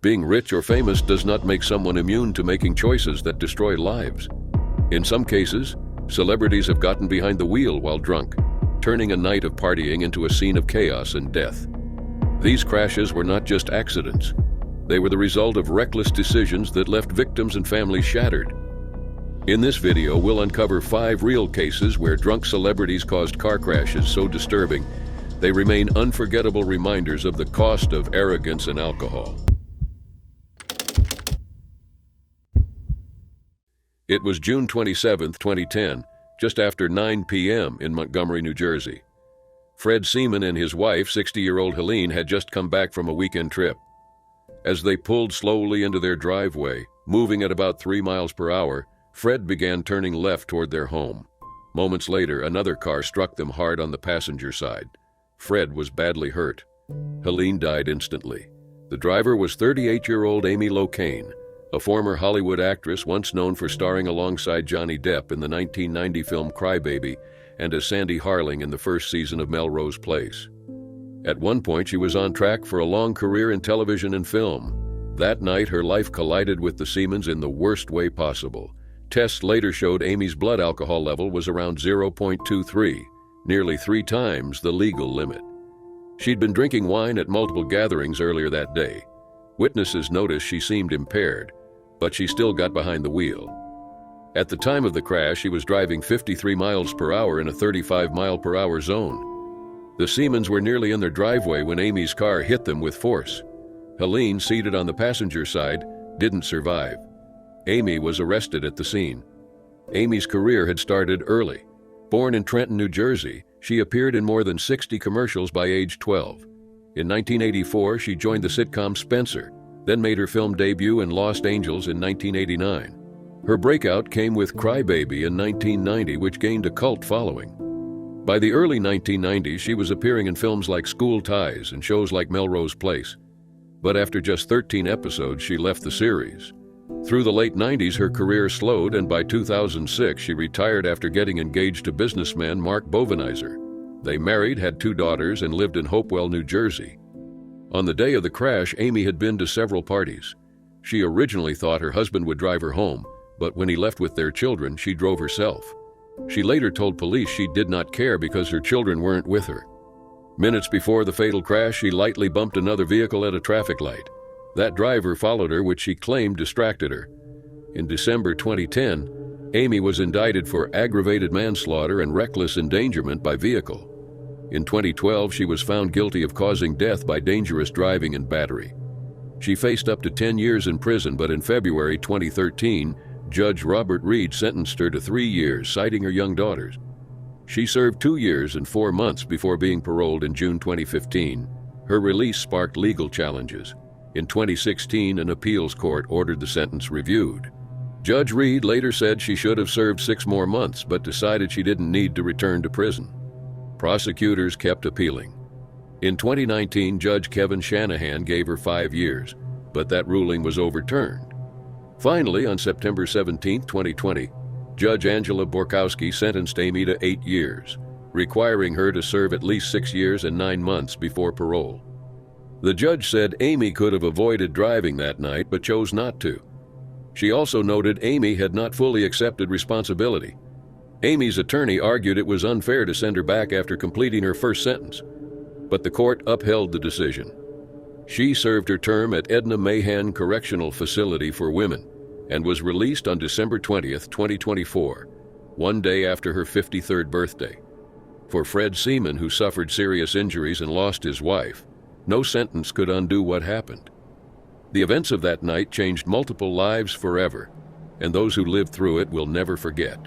Being rich or famous does not make someone immune to making choices that destroy lives. In some cases, celebrities have gotten behind the wheel while drunk, turning a night of partying into a scene of chaos and death. These crashes were not just accidents. They were the result of reckless decisions that left victims and families shattered. In this video, we'll uncover 5 real cases where drunk celebrities caused car crashes so disturbing they remain unforgettable reminders of the cost of arrogance and alcohol. It was June 27, 2010, just after 9 p.m. in Montgomery, New Jersey. Fred Seaman and his wife, 60-year-old Helene, had just come back from a weekend trip. As they pulled slowly into their driveway, moving at about 3 miles per hour, Fred began turning left toward their home. Moments later, another car struck them hard on the passenger side. Fred was badly hurt. Helene died instantly. The driver was 38-year-old Amy Locane, a former Hollywood actress once known for starring alongside Johnny Depp in the 1990 film Cry Baby and as Sandy Harling in the first season of Melrose Place. At one point, she was on track for a long career in television and film. That night, her life collided with the Seamans in the worst way possible. Tests later showed Amy's blood alcohol level was around 0.23, nearly 3 times the legal limit. She'd been drinking wine at multiple gatherings earlier that day. Witnesses noticed she seemed impaired, but she still got behind the wheel. At the time of the crash, she was driving 53 miles per hour in a 35-mile-per-hour zone. The Seamans were nearly in their driveway when Amy's car hit them with force. Helene, seated on the passenger side, didn't survive. Amy was arrested at the scene. Amy's career had started early. Born in Trenton, New Jersey, she appeared in more than 60 commercials by age 12. In 1984, she joined the sitcom Spencer, then made her film debut in Lost Angels in 1989. Her breakout came with Cry Baby in 1990, which gained a cult following. By the early 1990s, she was appearing in films like School Ties and shows like Melrose Place. But after just 13 episodes, she left the series. Through the late 90s, her career slowed, and by 2006, she retired after getting engaged to businessman Mark Bovenizer. They married, had 2 daughters, and lived in Hopewell, New Jersey. On the day of the crash, Amy had been to several parties. She originally thought her husband would drive her home, but when he left with their children, she drove herself. She later told police she did not care because her children weren't with her. Minutes before the fatal crash, she lightly bumped another vehicle at a traffic light. That driver followed her, which she claimed distracted her. In December 2010, Amy was indicted for aggravated manslaughter and reckless endangerment by vehicle. In 2012, she was found guilty of causing death by dangerous driving and battery. She faced up to 10 years in prison, but in February 2013, Judge Robert Reed sentenced her to 3 years, citing her young daughters. She served 2 years and 4 months before being paroled in June 2015. Her release sparked legal challenges. In 2016, an appeals court ordered the sentence reviewed. Judge Reed later said she should have served 6 more months, but decided she didn't need to return to prison. Prosecutors kept appealing. In 2019, Judge Kevin Shanahan gave her 5 years, but that ruling was overturned. Finally, on September 17, 2020, Judge Angela Borkowski sentenced Amy to 8 years, requiring her to serve at least 6 years and 9 months before parole. The judge said Amy could have avoided driving that night, but chose not to. She also noted Amy had not fully accepted responsibility. Amy's attorney argued it was unfair to send her back after completing her first sentence, but the court upheld the decision. She served her term at Edna Mahan Correctional Facility for Women and was released on December 20, 2024, 1 day after her 53rd birthday. For Fred Seaman, who suffered serious injuries and lost his wife, no sentence could undo what happened. The events of that night changed multiple lives forever, and those who lived through it will never forget.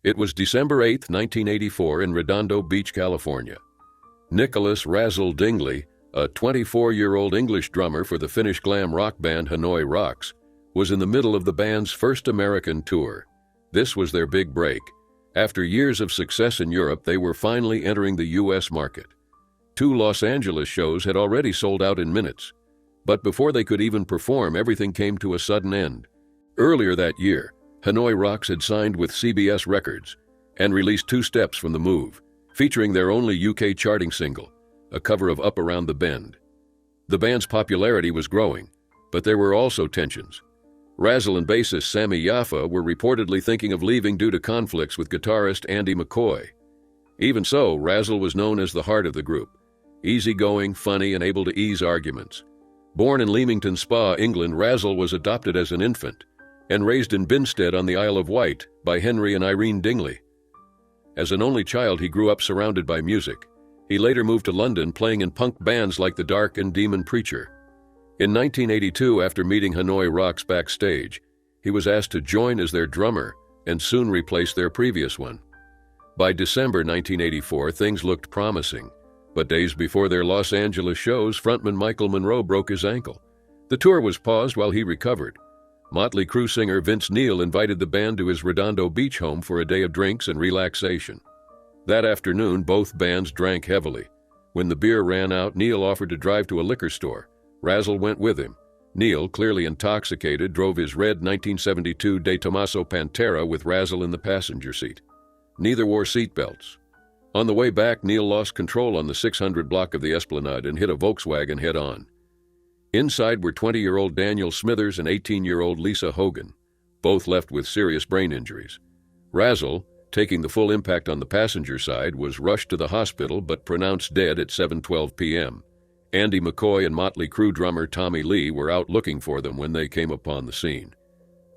It was December 8, 1984, in Redondo Beach, California. Nicholas Razzle Dingley, a 24-year-old English drummer for the Finnish glam rock band Hanoi Rocks, was in the middle of the band's first American tour. This was their big break. After years of success in Europe, they were finally entering the U.S. market. 2 Los Angeles shows had already sold out in minutes. But before they could even perform, everything came to a sudden end. Earlier that year, Hanoi Rocks had signed with CBS Records and released 2 Steps from the Move, featuring their only UK charting single, a cover of Up Around the Bend. The band's popularity was growing, but there were also tensions. Razzle and bassist Sammy Yaffa were reportedly thinking of leaving due to conflicts with guitarist Andy McCoy. Even so, Razzle was known as the heart of the group, easygoing, funny, and able to ease arguments. Born in Leamington Spa, England, Razzle was adopted as an infant and raised in Binstead on the Isle of Wight by Henry and Irene Dingley. As an only child, he grew up surrounded by music. He later moved to London, playing in punk bands like The Dark and Demon Preacher. In 1982, after meeting Hanoi Rocks backstage, he was asked to join as their drummer and soon replace their previous one. By December 1984, things looked promising, but days before their Los Angeles shows, frontman Michael Monroe broke his ankle. The tour was paused while he recovered. Motley Crue singer Vince Neil invited the band to his Redondo Beach home for a day of drinks and relaxation. That afternoon, both bands drank heavily. When the beer ran out, Neil offered to drive to a liquor store. Razzle went with him. Neil, clearly intoxicated, drove his red 1972 De Tomaso Pantera with Razzle in the passenger seat. Neither wore seatbelts. On the way back, Neil lost control on the 600 block of the Esplanade and hit a Volkswagen head-on. Inside were 20-year-old Daniel Smithers and 18-year-old Lisa Hogan, both left with serious brain injuries. Razzle, taking the full impact on the passenger side, was rushed to the hospital but pronounced dead at 7:12 p.m. Andy McCoy and Motley Crue drummer Tommy Lee were out looking for them when they came upon the scene.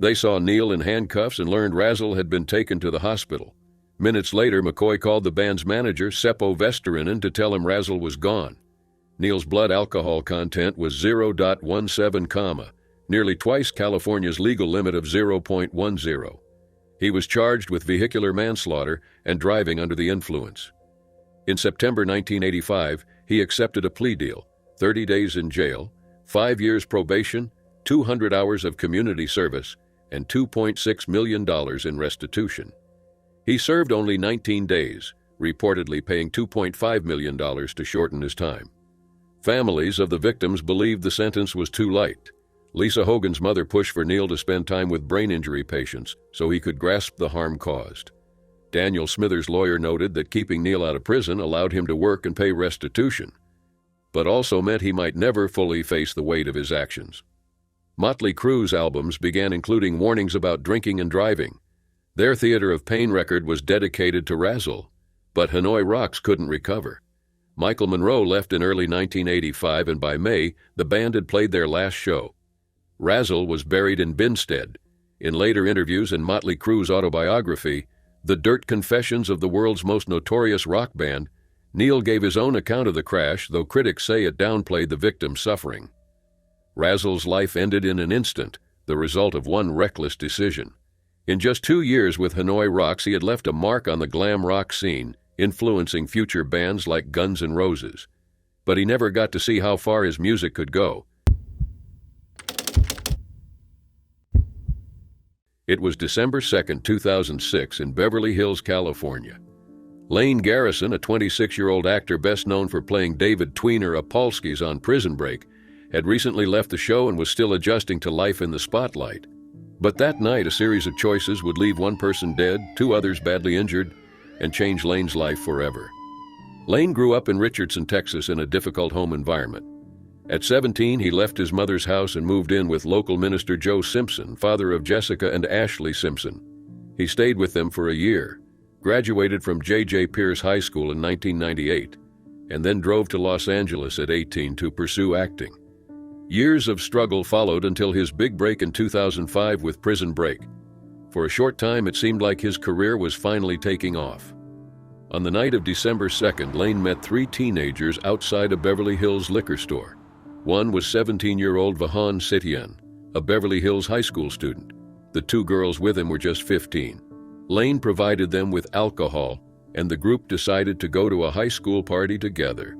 They saw Neil in handcuffs and learned Razzle had been taken to the hospital. Minutes later, McCoy called the band's manager, Seppo Vesterinen, to tell him Razzle was gone. Neil's blood alcohol content was 0.17, nearly twice California's legal limit of 0.10. He was charged with vehicular manslaughter and driving under the influence. In September 1985, he accepted a plea deal, 30 days in jail, 5 years probation, 200 hours of community service, and $2.6 million in restitution. He served only 19 days, reportedly paying $2.5 million to shorten his time. Families of the victims believed the sentence was too light. Lisa Hogan's mother pushed for Neil to spend time with brain injury patients so he could grasp the harm caused. Daniel Smithers' lawyer noted that keeping Neil out of prison allowed him to work and pay restitution, but also meant he might never fully face the weight of his actions. Motley Crue's albums began including warnings about drinking and driving. Their Theater of Pain record was dedicated to Razzle, but Hanoi Rocks couldn't recover. Michael Monroe left in early 1985, and by May, the band had played their last show. Razzle was buried in Binstead. In later interviews in Motley Crue's autobiography, The Dirt Confessions of the World's Most Notorious Rock Band, Neil gave his own account of the crash, though critics say it downplayed the victim's suffering. Razzle's life ended in an instant, the result of one reckless decision. In just 2 years with Hanoi Rocks, he had left a mark on the glam rock scene, influencing future bands like Guns N' Roses. But he never got to see how far his music could go. It was December 2, 2006, in Beverly Hills, California. Lane Garrison, a 26-year-old actor best known for playing David Tweener Apolskis on Prison Break, had recently left the show and was still adjusting to life in the spotlight. But that night, a series of choices would leave one person dead, 2 others badly injured, and change Lane's life forever. Lane grew up in Richardson, Texas, in a difficult home environment. At 17, he left his mother's house and moved in with local minister Joe Simpson, father of Jessica and Ashley Simpson. He stayed with them for a year, graduated from J.J. Pierce High School in 1998, and then drove to Los Angeles at 18 to pursue acting. Years of struggle followed until his big break in 2005 with Prison Break. For a short time, it seemed like his career was finally taking off. On the night of December 2nd, Lane met 3 teenagers outside a Beverly Hills liquor store. One was 17-year-old Vahan Sityan, a Beverly Hills high school student. The 2 girls with him were just 15. Lane provided them with alcohol, and the group decided to go to a high school party together.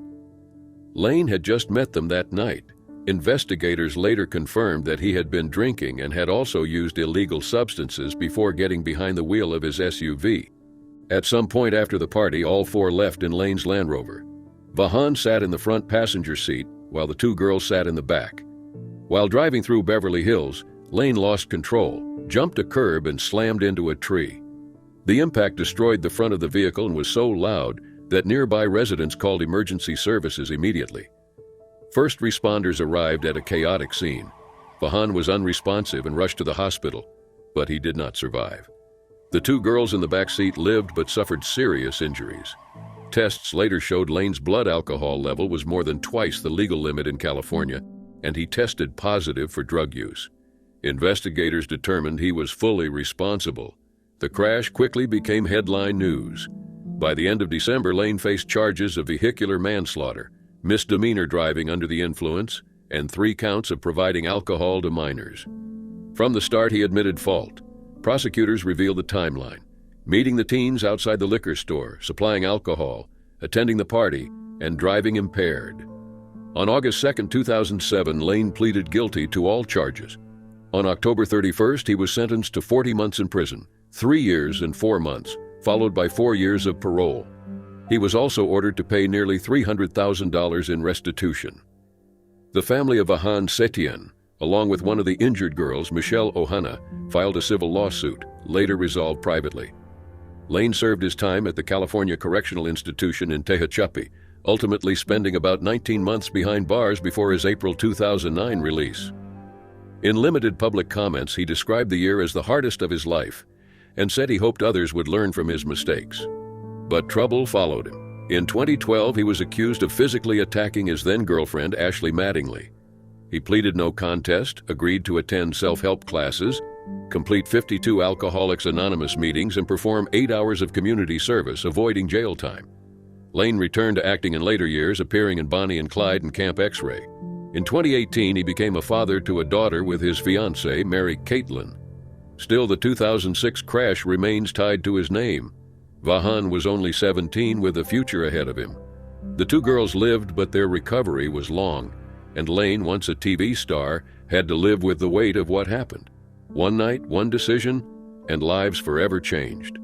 Lane had just met them that night. Investigators later confirmed that he had been drinking and had also used illegal substances before getting behind the wheel of his SUV. At some point after the party, all 4 left in Lane's Land Rover. Vahan sat in the front passenger seat, while the 2 girls sat in the back. While driving through Beverly Hills, Lane lost control, jumped a curb, and slammed into a tree. The impact destroyed the front of the vehicle and was so loud that nearby residents called emergency services immediately. First responders arrived at a chaotic scene. Vahan was unresponsive and rushed to the hospital, but he did not survive. The two girls in the back seat lived but suffered serious injuries. Tests later showed Lane's blood alcohol level was more than twice the legal limit in California, and he tested positive for drug use. Investigators determined he was fully responsible. The crash quickly became headline news. By the end of December, Lane faced charges of vehicular manslaughter, misdemeanor driving under the influence, and 3 counts of providing alcohol to minors. From the start, he admitted fault. Prosecutors revealed the timeline: meeting the teens outside the liquor store, supplying alcohol, attending the party, and driving impaired. On August 2, 2007, Lane pleaded guilty to all charges. On October 31st, he was sentenced to 40 months in prison, 3 years and 4 months, followed by 4 years of parole. He was also ordered to pay nearly $300,000 in restitution. The family of Vahan Setien, along with one of the injured girls, Michelle Ohana, filed a civil lawsuit, later resolved privately. Lane served his time at the California Correctional Institution in Tehachapi, ultimately spending about 19 months behind bars before his April 2009 release. In limited public comments, he described the year as the hardest of his life and said he hoped others would learn from his mistakes. But trouble followed him. In 2012, he was accused of physically attacking his then-girlfriend, Ashley Mattingly. He pleaded no contest, agreed to attend self-help classes, complete 52 Alcoholics Anonymous meetings, and perform 8 hours of community service, avoiding jail time. Lane returned to acting in later years, appearing in Bonnie and Clyde and Camp X-Ray. In 2018, he became a father to a daughter with his fiancée, Mary Caitlin. Still, the 2006 crash remains tied to his name. Vahan was only 17 with a future ahead of him. The two girls lived, but their recovery was long, and Lane, once a TV star, had to live with the weight of what happened. One night, one decision, and lives forever changed.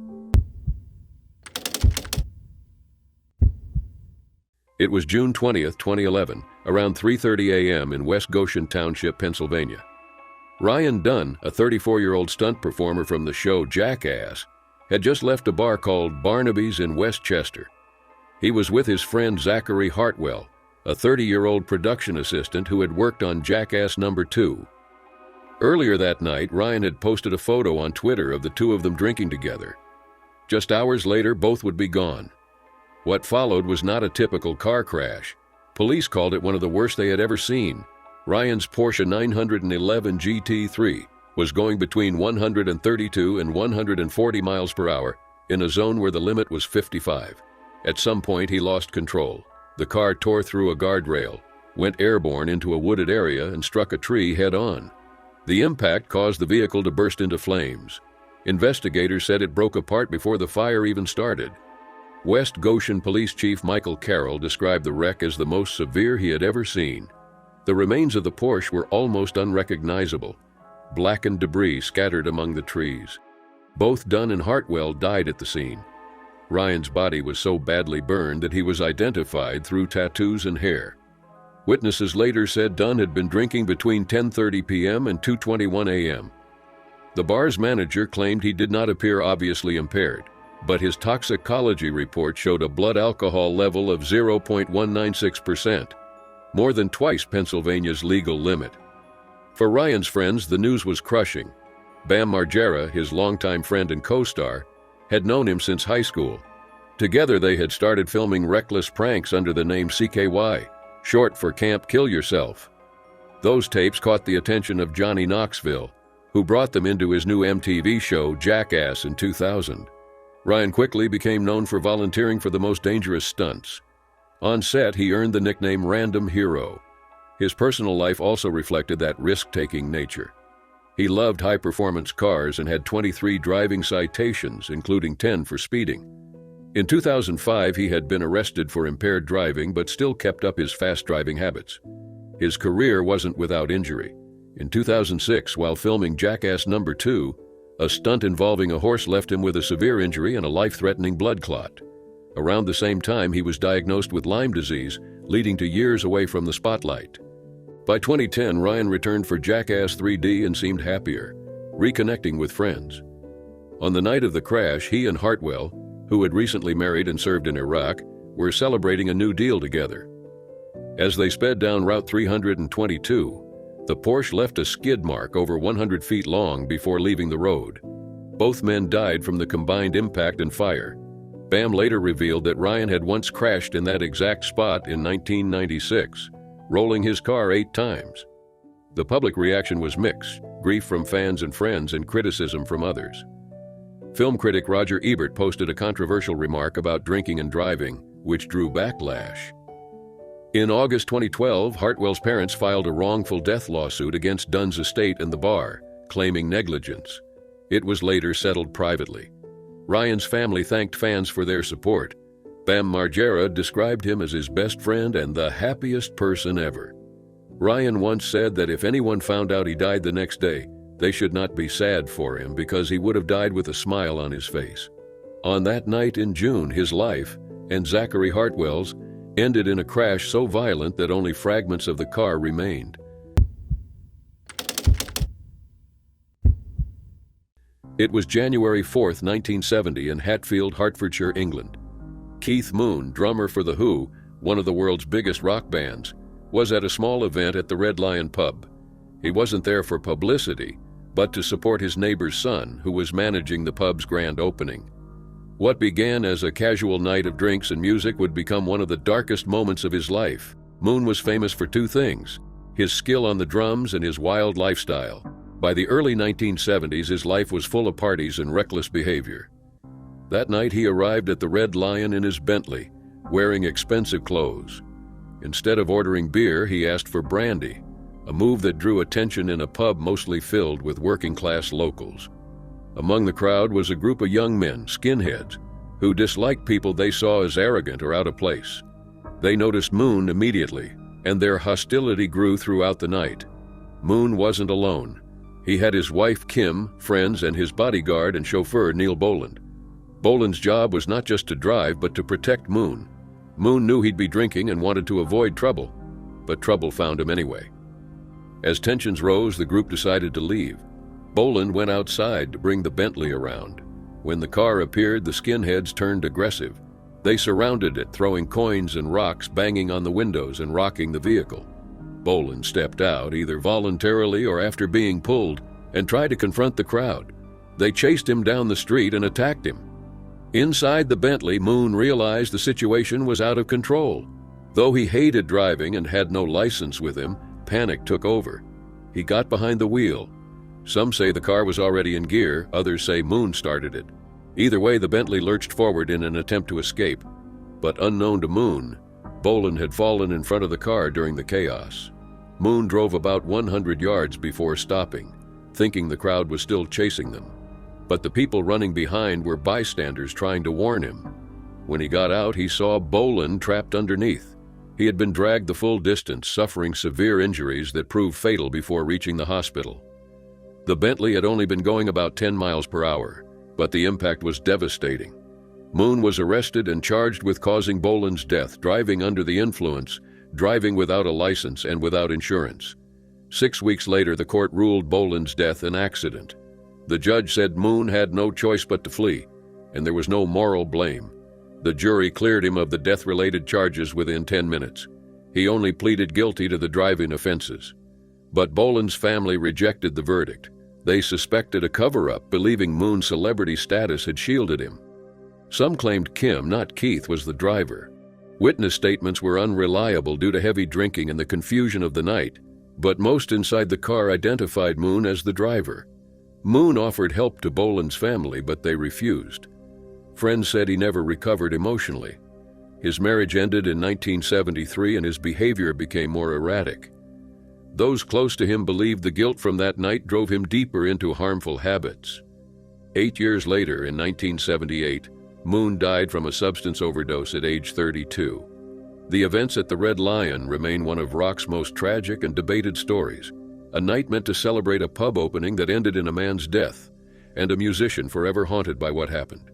It was June 20th, 2011, around 3:30 a.m. in West Goshen Township, Pennsylvania. Ryan Dunn, a 34-year-old stunt performer from the show Jackass, had just left a bar called Barnaby's in Westchester. He was with his friend Zachary Hartwell, a 30-year-old production assistant who had worked on Jackass No. 2. Earlier that night, Ryan had posted a photo on Twitter of the two of them drinking together. Just hours later, both would be gone. What followed was not a typical car crash. Police called it one of the worst they had ever seen. Ryan's Porsche 911 GT3 was going between 132 and 140 miles per hour in a zone where the limit was 55. At some point, he lost control. The car tore through a guardrail, went airborne into a wooded area, and struck a tree head-on. The impact caused the vehicle to burst into flames. Investigators said it broke apart before the fire even started. West Goshen Police Chief Michael Carroll described the wreck as the most severe he had ever seen. The remains of the Porsche were almost unrecognizable, blackened debris scattered among the trees. Both Dunn and Hartwell died at the scene. Ryan's body was so badly burned that he was identified through tattoos and hair. Witnesses later said Dunn had been drinking between 10:30 p.m. and 2:21 a.m. The bar's manager claimed he did not appear obviously impaired, but his toxicology report showed a blood alcohol level of 0.196%, more than twice Pennsylvania's legal limit. For Ryan's friends, the news was crushing. Bam Margera, his longtime friend and co-star, had known him since high school. Together they had started filming reckless pranks under the name CKY, short for Camp Kill Yourself. Those tapes caught the attention of Johnny Knoxville, who brought them into his new MTV show Jackass in 2000. Ryan quickly became known for volunteering for the most dangerous stunts. On set, he earned the nickname Random Hero. His personal life also reflected that risk-taking nature. He loved high-performance cars and had 23 driving citations, including 10 for speeding. In 2005, he had been arrested for impaired driving but still kept up his fast-driving habits. His career wasn't without injury. In 2006, while filming Jackass No. 2, a stunt involving a horse left him with a severe injury and a life-threatening blood clot. Around the same time, he was diagnosed with Lyme disease, leading to years away from the spotlight. By 2010, Ryan returned for Jackass 3D and seemed happier, reconnecting with friends. On the night of the crash, he and Hartwell, who had recently married and served in Iraq, were celebrating a new deal together. As they sped down Route 322, the Porsche left a skid mark over 100 feet long before leaving the road. Both men died from the combined impact and fire. Bam later revealed that Ryan had once crashed in that exact spot in 1996, rolling his car 8 times. The public reaction was mixed, grief from fans and friends and criticism from others. Film critic Roger Ebert posted a controversial remark about drinking and driving, which drew backlash. In August 2012, Hartwell's parents filed a wrongful death lawsuit against Dunn's estate and the bar, claiming negligence. It was later settled privately. Ryan's family thanked fans for their support. Bam Margera described him as his best friend and the happiest person ever. Ryan once said that if anyone found out he died the next day, they should not be sad for him because he would have died with a smile on his face. On that night in June, his life, and Zachary Hartwell's, ended in a crash so violent that only fragments of the car remained. It was January 4, 1970 in Hatfield, Hertfordshire, England. Keith Moon, drummer for The Who, one of the world's biggest rock bands, was at a small event at the Red Lion pub. He wasn't there for publicity, but to support his neighbor's son, who was managing the pub's grand opening. What began as a casual night of drinks and music would become one of the darkest moments of his life. Moon was famous for 2 things: his skill on the drums and his wild lifestyle. By the early 1970s, his life was full of parties and reckless behavior. That night, he arrived at the Red Lion in his Bentley, wearing expensive clothes. Instead of ordering beer, he asked for brandy, a move that drew attention in a pub mostly filled with working-class locals. Among the crowd was a group of young men, skinheads, who disliked people they saw as arrogant or out of place. They noticed Moon immediately, and their hostility grew throughout the night. Moon wasn't alone. He had his wife, Kim, friends, and his bodyguard and chauffeur, Neil Boland. Boland's job was not just to drive, but to protect Moon. Moon knew he'd be drinking and wanted to avoid trouble, but trouble found him anyway. As tensions rose, the group decided to leave. Boland went outside to bring the Bentley around. When the car appeared, the skinheads turned aggressive. They surrounded it, throwing coins and rocks, banging on the windows and rocking the vehicle. Boland stepped out, either voluntarily or after being pulled, and tried to confront the crowd. They chased him down the street and attacked him. Inside the Bentley, Moon realized the situation was out of control. Though he hated driving and had no license with him, panic took over. He got behind the wheel. Some say the car was already in gear, others say Moon started it. Either way, the Bentley lurched forward in an attempt to escape. But unknown to Moon, Boland had fallen in front of the car during the chaos. Moon drove about 100 yards before stopping, thinking the crowd was still chasing them. But the people running behind were bystanders trying to warn him. When he got out, he saw Boland trapped underneath. He had been dragged the full distance, suffering severe injuries that proved fatal before reaching the hospital. The Bentley had only been going about 10 miles per hour, but the impact was devastating. Moon was arrested and charged with causing Boland's death, driving under the influence, driving without a license, and without insurance. 6 weeks later, the court ruled Boland's death an accident. The judge said Moon had no choice but to flee, and there was no moral blame. The jury cleared him of the death-related charges within 10 minutes. He only pleaded guilty to the driving offenses. But Boland's family rejected the verdict. They suspected a cover-up, believing Moon's celebrity status had shielded him. Some claimed Kim, not Keith, was the driver. Witness statements were unreliable due to heavy drinking and the confusion of the night, but most inside the car identified Moon as the driver. Moon offered help to Boland's family, but they refused. Friends said he never recovered emotionally. His marriage ended in 1973 and his behavior became more erratic. Those close to him believed the guilt from that night drove him deeper into harmful habits. 8 years later, in 1978, Moon died from a substance overdose at age 32. The events at the Red Lion remain one of rock's most tragic and debated stories, a night meant to celebrate a pub opening that ended in a man's death, and a musician forever haunted by what happened.